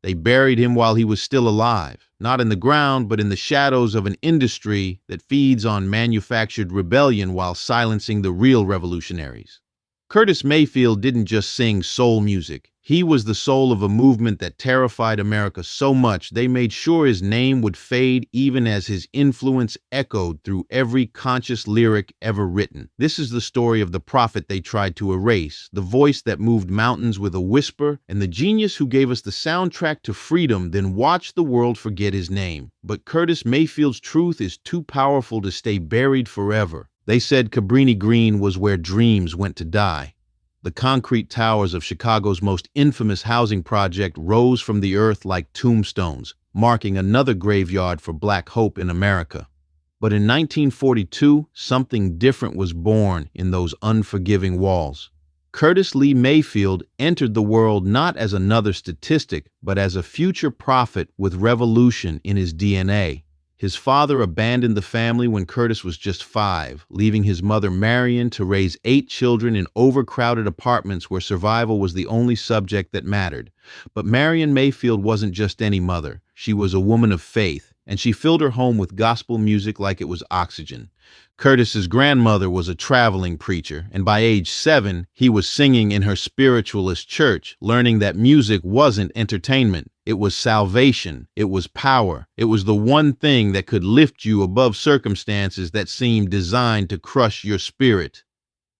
They buried him while he was still alive, not in the ground, but in the shadows of an industry that feeds on manufactured rebellion while silencing the real revolutionaries. Curtis Mayfield didn't just sing soul music. He was the soul of a movement that terrified America so much they made sure his name would fade even as his influence echoed through every conscious lyric ever written. This is the story of the prophet they tried to erase, the voice that moved mountains with a whisper, and the genius who gave us the soundtrack to freedom, then watched the world forget his name. But Curtis Mayfield's truth is too powerful to stay buried forever. They said Cabrini-Green was where dreams went to die. The concrete towers of Chicago's most infamous housing project rose from the earth like tombstones, marking another graveyard for Black hope in America. But in 1942, something different was born in those unforgiving walls. Curtis Lee Mayfield entered the world not as another statistic, but as a future prophet with revolution in his DNA. His father abandoned the family when Curtis was just 5, leaving his mother Marion to raise 8 children in overcrowded apartments where survival was the only subject that mattered. But Marion Mayfield wasn't just any mother. She was a woman of faith, and she filled her home with gospel music like it was oxygen. Curtis's grandmother was a traveling preacher, and by age 7, he was singing in her spiritualist church, learning that music wasn't entertainment. It was salvation. It was power. It was the one thing that could lift you above circumstances that seemed designed to crush your spirit.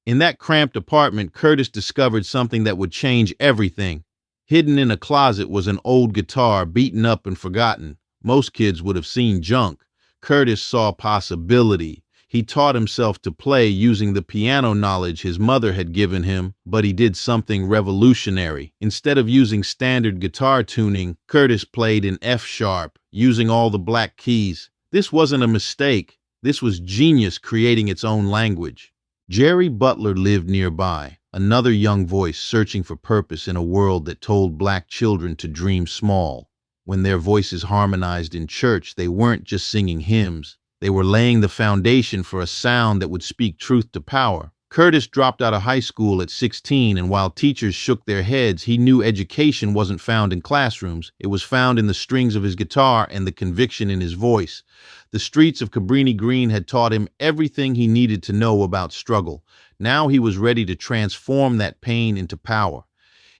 In that cramped apartment, Curtis discovered something that would change everything. Hidden in a closet was an old guitar, beaten up and forgotten. Most kids would have seen junk. Curtis saw possibility. He taught himself to play using the piano knowledge his mother had given him, but he did something revolutionary. Instead of using standard guitar tuning, Curtis played in F-sharp, using all the black keys. This wasn't a mistake. This was genius creating its own language. Jerry Butler lived nearby, another young voice searching for purpose in a world that told Black children to dream small. When their voices harmonized in church, they weren't just singing hymns. They were laying the foundation for a sound that would speak truth to power. Curtis dropped out of high school at 16, and while teachers shook their heads, he knew education wasn't found in classrooms. It was found in the strings of his guitar and the conviction in his voice. The streets of Cabrini-Green had taught him everything he needed to know about struggle. Now he was ready to transform that pain into power.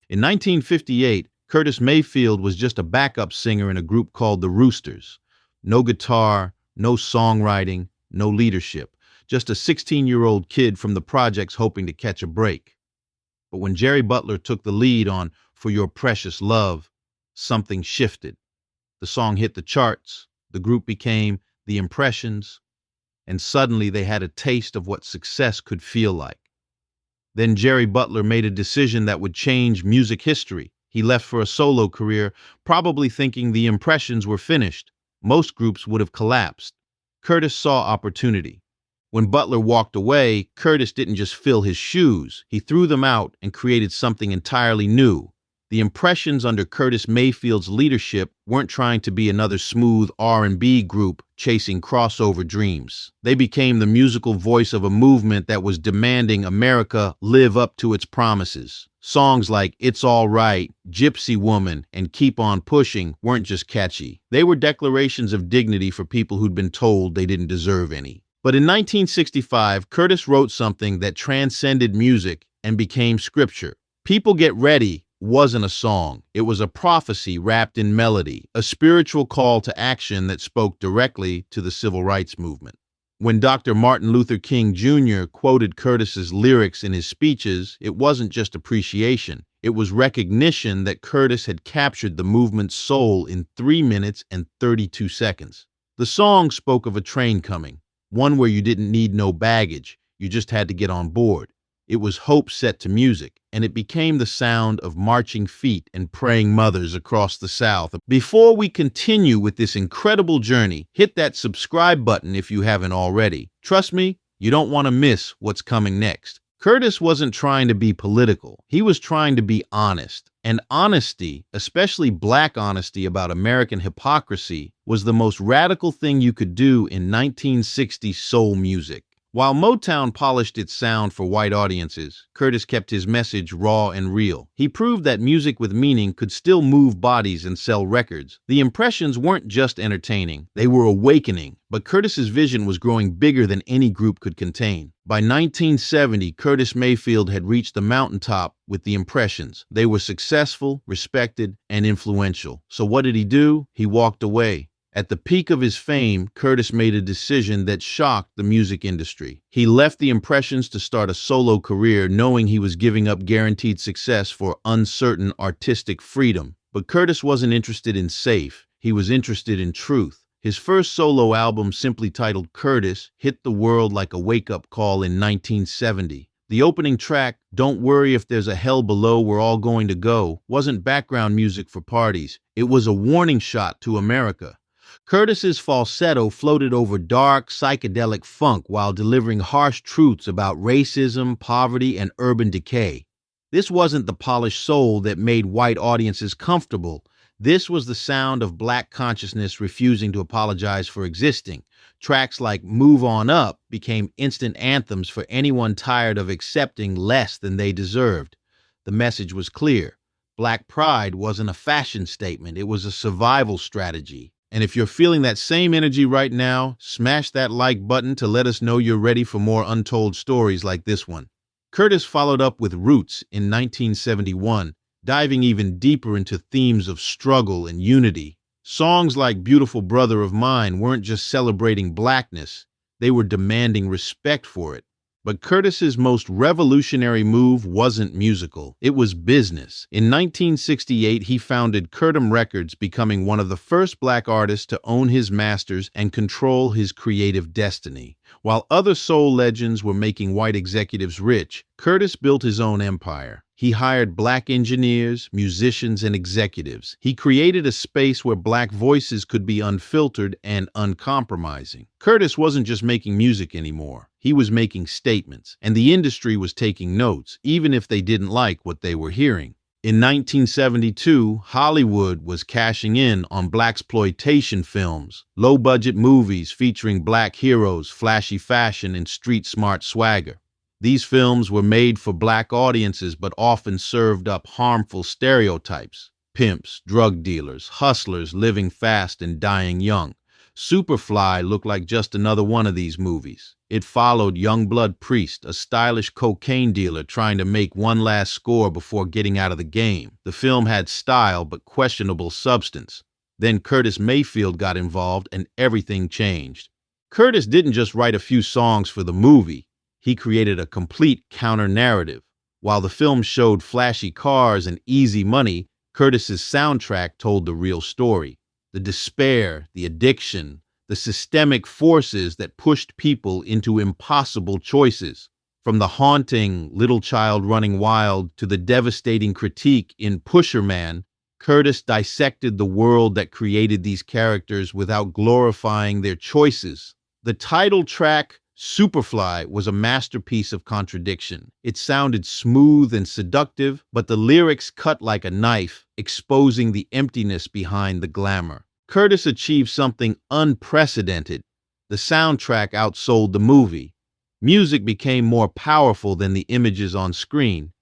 In 1958, Curtis Mayfield was just a backup singer in a group called the Roosters. No guitar, no songwriting, no leadership. Just a 16-year-old kid from the projects hoping to catch a break. But when Jerry Butler took the lead on For Your Precious Love, something shifted. The song hit the charts, the group became The Impressions, and suddenly they had a taste of what success could feel like. Then Jerry Butler made a decision that would change music history. He left for a solo career, probably thinking The Impressions were finished. Most groups would have collapsed. Curtis saw opportunity. When Butler walked away, Curtis didn't just fill his shoes. He threw them out and created something entirely new. The Impressions under Curtis Mayfield's leadership weren't trying to be another smooth R&B group chasing crossover dreams. They became the musical voice of a movement that was demanding America live up to its promises. Songs like It's All Right, Gypsy Woman, and Keep On Pushing weren't just catchy. They were declarations of dignity for people who'd been told they didn't deserve any. But in 1965, Curtis wrote something that transcended music and became scripture. People Get Ready wasn't a song. It was a prophecy wrapped in melody, a spiritual call to action that spoke directly to the civil rights movement. When Dr. Martin Luther King Jr. quoted Curtis's lyrics in his speeches, it wasn't just appreciation. It was recognition that Curtis had captured the movement's soul in 3 minutes and 32 seconds. The song spoke of a train coming, one where you didn't need no baggage, you just had to get on board. It was hope set to music, and it became the sound of marching feet and praying mothers across the South. Before we continue with this incredible journey, hit that subscribe button if you haven't already. Trust me, you don't want to miss what's coming next. Curtis wasn't trying to be political. He was trying to be honest. And honesty, especially Black honesty about American hypocrisy, was the most radical thing you could do in 1960 soul music. While Motown polished its sound for white audiences, Curtis kept his message raw and real. He proved that music with meaning could still move bodies and sell records. The impressions weren't just entertaining, they were awakening. But Curtis's vision was growing bigger than any group could contain. By 1970, Curtis Mayfield had reached the mountaintop with the Impressions. They were successful, respected, and influential. So what did he do? He walked away. At the peak of his fame, Curtis made a decision that shocked the music industry. He left the Impressions to start a solo career, knowing he was giving up guaranteed success for uncertain artistic freedom. But Curtis wasn't interested in safe. He was interested in truth. His first solo album, simply titled Curtis, hit the world like a wake-up call in 1970. The opening track, "Don't Worry If There's a Hell Below, We're All Going to Go," wasn't background music for parties. It was a warning shot to America. Curtis's falsetto floated over dark, psychedelic funk while delivering harsh truths about racism, poverty, and urban decay. This wasn't the polished soul that made white audiences comfortable. This was the sound of black consciousness refusing to apologize for existing. Tracks like "Move On Up" became instant anthems for anyone tired of accepting less than they deserved. The message was clear. Black pride wasn't a fashion statement, it was a survival strategy. And if you're feeling that same energy right now, smash that like button to let us know you're ready for more untold stories like this one. Curtis followed up with Roots in 1971, diving even deeper into themes of struggle and unity. Songs like "Beautiful Brother of Mine" weren't just celebrating blackness, they were demanding respect for it. But Curtis's most revolutionary move wasn't musical, it was business. In 1968, he founded Curtis Records, becoming one of the first black artists to own his masters and control his creative destiny. While other soul legends were making white executives rich, Curtis built his own empire. He hired black engineers, musicians, and executives. He created a space where black voices could be unfiltered and uncompromising. Curtis wasn't just making music anymore. He was making statements, and the industry was taking notes, even if they didn't like what they were hearing. In 1972, Hollywood was cashing in on blaxploitation films, low-budget movies featuring black heroes, flashy fashion, and street-smart swagger. These films were made for black audiences but often served up harmful stereotypes. Pimps, drug dealers, hustlers living fast and dying young. Superfly looked like just another one of these movies. It followed Youngblood Priest, a stylish cocaine dealer trying to make one last score before getting out of the game. The film had style but questionable substance. Then Curtis Mayfield got involved and everything changed. Curtis didn't just write a few songs for the movie. He created a complete counter-narrative. While the film showed flashy cars and easy money, Curtis's soundtrack told the real story. The despair, the addiction, the systemic forces that pushed people into impossible choices. From the haunting Little Child Running Wild to the devastating critique in Pusher Man, Curtis dissected the world that created these characters without glorifying their choices. The title track, Superfly, was a masterpiece of contradiction. It sounded smooth and seductive, but the lyrics cut like a knife, exposing the emptiness behind the glamour. Curtis achieved something unprecedented. The soundtrack outsold the movie. Music became more powerful than the images on screen.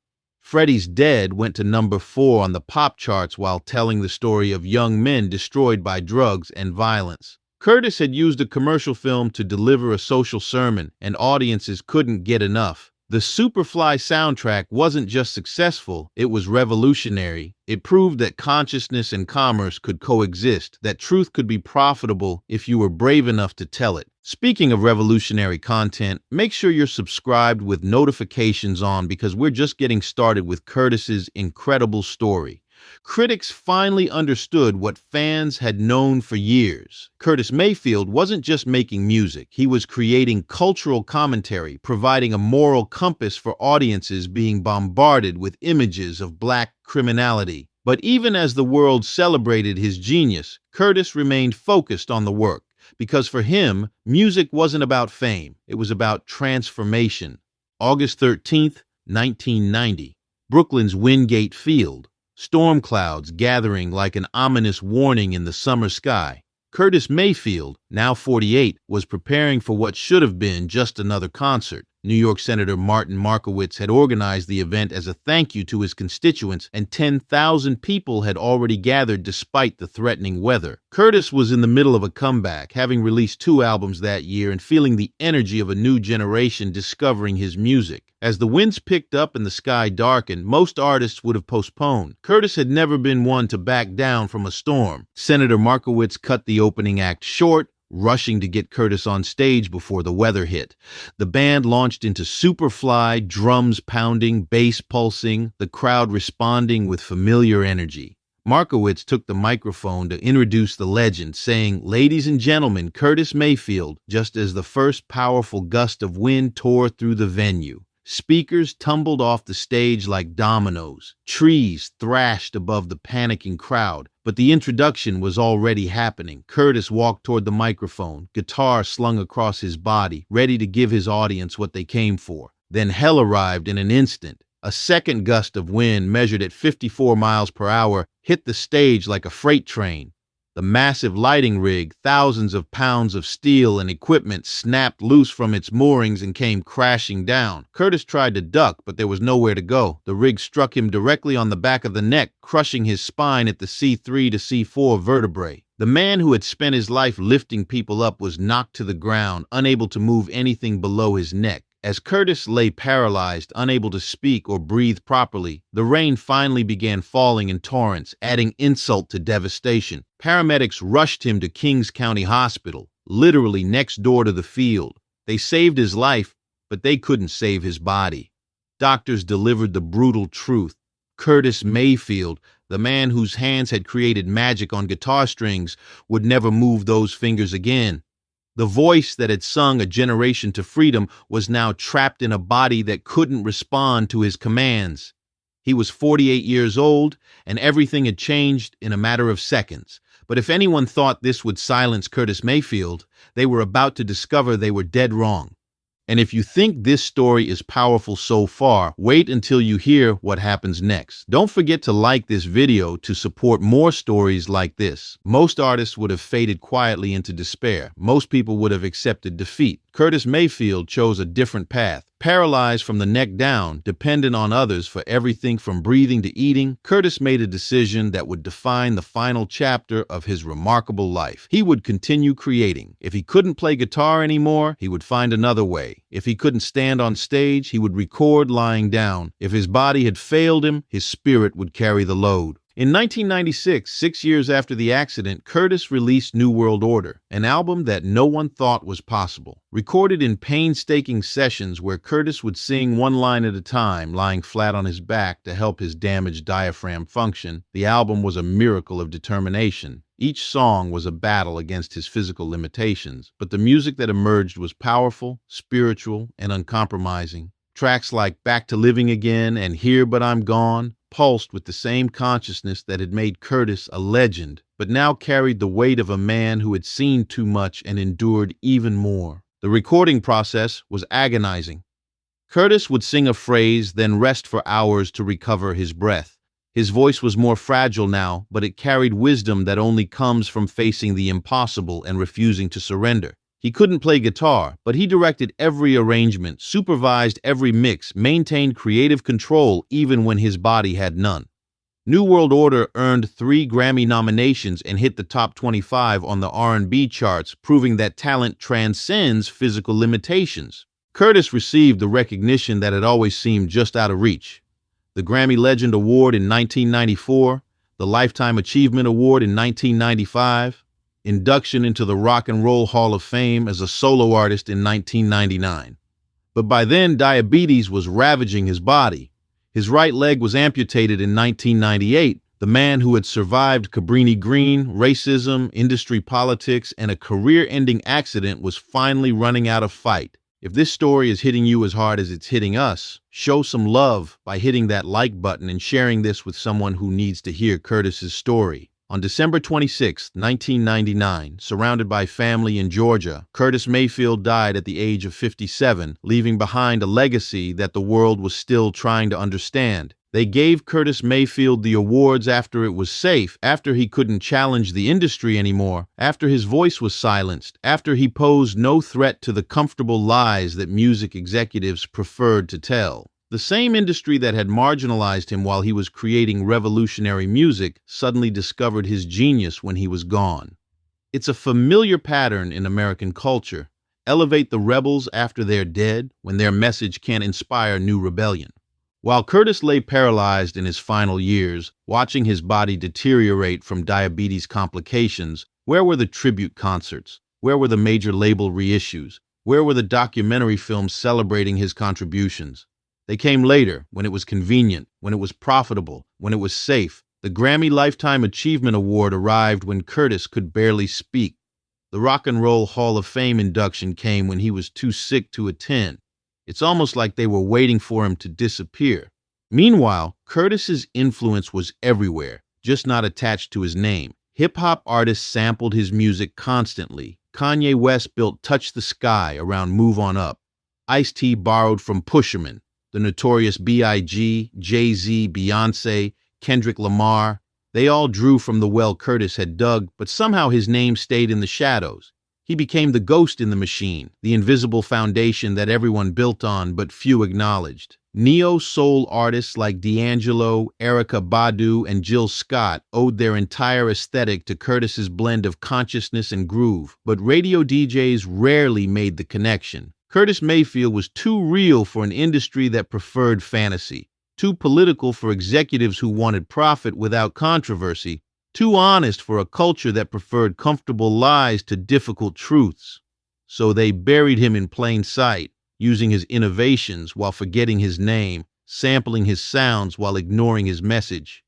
Freddie's Dead went to number 4 on the pop charts while telling the story of young men destroyed by drugs and violence. Curtis had used a commercial film to deliver a social sermon, and audiences couldn't get enough. The Superfly soundtrack wasn't just successful, it was revolutionary. It proved that consciousness and commerce could coexist, that truth could be profitable if you were brave enough to tell it. Speaking of revolutionary content, make sure you're subscribed with notifications on because we're just getting started with Curtis's incredible story. Critics finally understood what fans had known for years. Curtis Mayfield wasn't just making music, he was creating cultural commentary, providing a moral compass for audiences being bombarded with images of black criminality. But even as the world celebrated his genius, Curtis remained focused on the work, because for him, music wasn't about fame, it was about transformation. August 13th, 1990, Brooklyn's Wingate Field. Storm clouds gathering like an ominous warning in the summer sky. Curtis Mayfield, now 48, was preparing for what should have been just another concert. New York Senator Martin Markowitz had organized the event as a thank you to his constituents, and 10,000 people had already gathered despite the threatening weather. Curtis was in the middle of a comeback, having released 2 albums that year and feeling the energy of a new generation discovering his music. As the winds picked up and the sky darkened, most artists would have postponed. Curtis had never been one to back down from a storm. Senator Markowitz cut the opening act short, rushing to get Curtis on stage before the weather hit. The band launched into Superfly, drums pounding, bass pulsing, the crowd responding with familiar energy. Markowitz took the microphone to introduce the legend, saying, "Ladies and gentlemen, Curtis Mayfield," just as the first powerful gust of wind tore through the venue. Speakers tumbled off the stage like dominoes. Trees thrashed above the panicking crowd. But the introduction was already happening. Curtis walked toward the microphone, guitar slung across his body, ready to give his audience what they came for. Then hell arrived in an instant. A second gust of wind, measured at 54 miles per hour, hit the stage like a freight train. The massive lighting rig, thousands of pounds of steel and equipment, snapped loose from its moorings and came crashing down. Curtis tried to duck, but there was nowhere to go. The rig struck him directly on the back of the neck, crushing his spine at the C3 to C4 vertebrae. The man who had spent his life lifting people up was knocked to the ground, unable to move anything below his neck. As Curtis lay paralyzed, unable to speak or breathe properly, the rain finally began falling in torrents, adding insult to devastation. Paramedics rushed him to Kings County Hospital, literally next door to the field. They saved his life, but they couldn't save his body. Doctors delivered the brutal truth. Curtis Mayfield, the man whose hands had created magic on guitar strings, would never move those fingers again. The voice that had sung a generation to freedom was now trapped in a body that couldn't respond to his commands. He was 48 years old, and everything had changed in a matter of seconds. But if anyone thought this would silence Curtis Mayfield, they were about to discover they were dead wrong. And if you think this story is powerful so far, wait until you hear what happens next. Don't forget to like this video to support more stories like this. Most artists would have faded quietly into despair. Most people would have accepted defeat. Curtis Mayfield chose a different path. Paralyzed from the neck down, dependent on others for everything from breathing to eating, Curtis made a decision that would define the final chapter of his remarkable life. He would continue creating. If he couldn't play guitar anymore, he would find another way. If he couldn't stand on stage, he would record lying down. If his body had failed him, his spirit would carry the load. In 1996, 6 years after the accident, Curtis released New World Order, an album that no one thought was possible. Recorded in painstaking sessions where Curtis would sing one line at a time, lying flat on his back to help his damaged diaphragm function, the album was a miracle of determination. Each song was a battle against his physical limitations, but the music that emerged was powerful, spiritual, and uncompromising. Tracks like Back to Living Again and Here But I'm Gone pulsed with the same consciousness that had made Curtis a legend, but now carried the weight of a man who had seen too much and endured even more. The recording process was agonizing. Curtis would sing a phrase, then rest for hours to recover his breath. His voice was more fragile now, but it carried wisdom that only comes from facing the impossible and refusing to surrender. He couldn't play guitar, but he directed every arrangement, supervised every mix, maintained creative control even when his body had none. New World Order earned 3 Grammy nominations and hit the top 25 on the R&B charts, proving that talent transcends physical limitations. Curtis received the recognition that had always seemed just out of reach. The Grammy Legend Award in 1994, the Lifetime Achievement Award in 1995, induction into the Rock and Roll Hall of Fame as a solo artist in 1999. But by then, diabetes was ravaging his body. His right leg was amputated in 1998. The man who had survived Cabrini-Green, racism, industry politics, and a career-ending accident was finally running out of fight. If this story is hitting you as hard as it's hitting us, show some love by hitting that like button and sharing this with someone who needs to hear Curtis's story. On December 26, 1999, surrounded by family in Georgia, Curtis Mayfield died at the age of 57, leaving behind a legacy that the world was still trying to understand. They gave Curtis Mayfield the awards after it was safe, after he couldn't challenge the industry anymore, after his voice was silenced, after he posed no threat to the comfortable lies that music executives preferred to tell. The same industry that had marginalized him while he was creating revolutionary music suddenly discovered his genius when he was gone. It's a familiar pattern in American culture. Elevate the rebels after they're dead, when their message can't inspire new rebellion. While Curtis lay paralyzed in his final years, watching his body deteriorate from diabetes complications, where were the tribute concerts? Where were the major label reissues? Where were the documentary films celebrating his contributions? They came later, when it was convenient, when it was profitable, when it was safe. The Grammy Lifetime Achievement Award arrived when Curtis could barely speak. The Rock and Roll Hall of Fame induction came when he was too sick to attend. It's almost like they were waiting for him to disappear. Meanwhile, Curtis's influence was everywhere, just not attached to his name. Hip-hop artists sampled his music constantly. Kanye West built Touch the Sky around Move On Up. Ice-T borrowed from Pusherman. The Notorious B.I.G., Jay-Z, Beyoncé, Kendrick Lamar, they all drew from the well Curtis had dug, but somehow his name stayed in the shadows. He became the ghost in the machine, the invisible foundation that everyone built on but few acknowledged. Neo-soul artists like D'Angelo, Erykah Badu, and Jill Scott owed their entire aesthetic to Curtis's blend of consciousness and groove, but radio DJs rarely made the connection. Curtis Mayfield was too real for an industry that preferred fantasy, too political for executives who wanted profit without controversy, too honest for a culture that preferred comfortable lies to difficult truths. So they buried him in plain sight, using his innovations while forgetting his name, sampling his sounds while ignoring his message.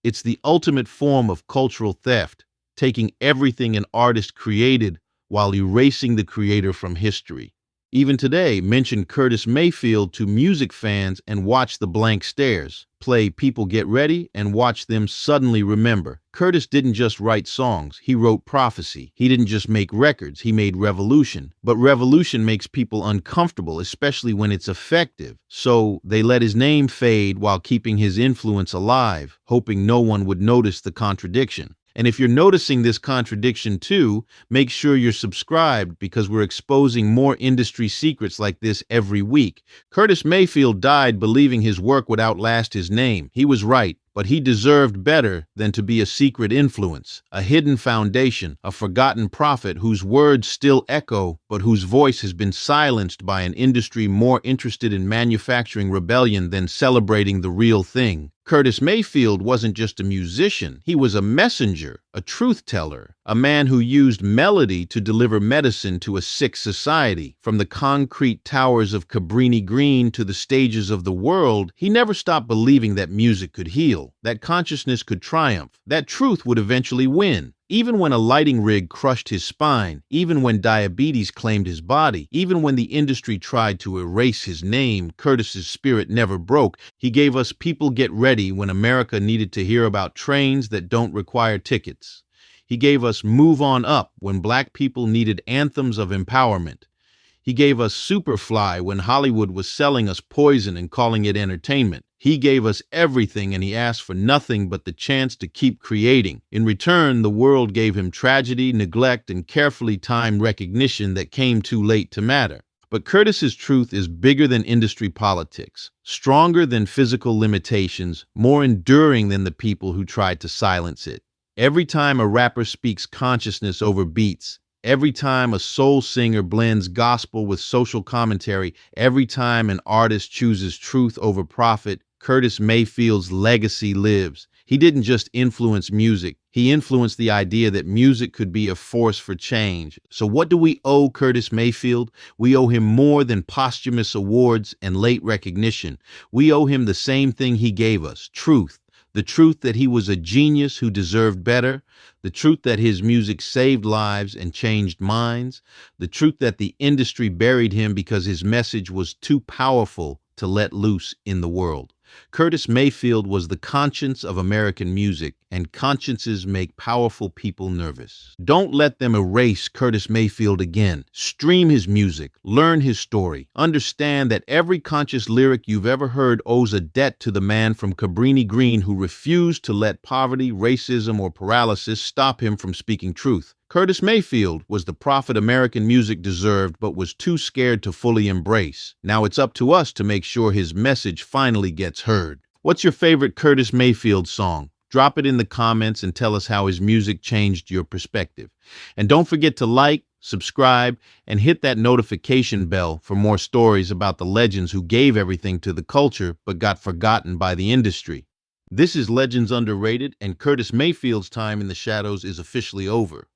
It's the ultimate form of cultural theft, taking everything an artist created while erasing the creator from history. Even today, mention Curtis Mayfield to music fans and watch the blank stares. Play People Get Ready and watch them suddenly remember. Curtis didn't just write songs, he wrote prophecy. He didn't just make records, he made revolution. But revolution makes people uncomfortable, especially when it's effective. So they let his name fade while keeping his influence alive, hoping no one would notice the contradiction. And if you're noticing this contradiction too, make sure you're subscribed because we're exposing more industry secrets like this every week. Curtis Mayfield died believing his work would outlast his name. He was right, but he deserved better than to be a secret influence, a hidden foundation, a forgotten prophet whose words still echo, but whose voice has been silenced by an industry more interested in manufacturing rebellion than celebrating the real thing. Curtis Mayfield wasn't just a musician, he was a messenger, a truth teller, a man who used melody to deliver medicine to a sick society. From the concrete towers of Cabrini-Green to the stages of the world, he never stopped believing that music could heal, that consciousness could triumph, that truth would eventually win. Even when a lighting rig crushed his spine, even when diabetes claimed his body, even when the industry tried to erase his name, Curtis's spirit never broke. He gave us People Get Ready when America needed to hear about trains that don't require tickets. He gave us Move On Up when black people needed anthems of empowerment. He gave us Superfly when Hollywood was selling us poison and calling it entertainment. He gave us everything and he asked for nothing but the chance to keep creating. In return, the world gave him tragedy, neglect, and carefully timed recognition that came too late to matter. But Curtis's truth is bigger than industry politics, stronger than physical limitations, more enduring than the people who tried to silence it. Every time a rapper speaks consciousness over beats, every time a soul singer blends gospel with social commentary, every time an artist chooses truth over profit, Curtis Mayfield's legacy lives. He didn't just influence music, he influenced the idea that music could be a force for change. So what do we owe Curtis Mayfield? We owe him more than posthumous awards and late recognition. We owe him the same thing he gave us, truth. The truth that he was a genius who deserved better, the truth that his music saved lives and changed minds, the truth that the industry buried him because his message was too powerful to let loose in the world. Curtis Mayfield was the conscience of American music, and consciences make powerful people nervous. Don't let them erase Curtis Mayfield again. Stream his music, learn his story, understand that every conscious lyric you've ever heard owes a debt to the man from Cabrini-Green who refused to let poverty, racism, or paralysis stop him from speaking truth. Curtis Mayfield was the prophet American music deserved but was too scared to fully embrace. Now it's up to us to make sure his message finally gets heard. What's your favorite Curtis Mayfield song? Drop it in the comments and tell us how his music changed your perspective. And don't forget to like, subscribe, and hit that notification bell for more stories about the legends who gave everything to the culture but got forgotten by the industry. This is Legends Underrated, and Curtis Mayfield's time in the shadows is officially over.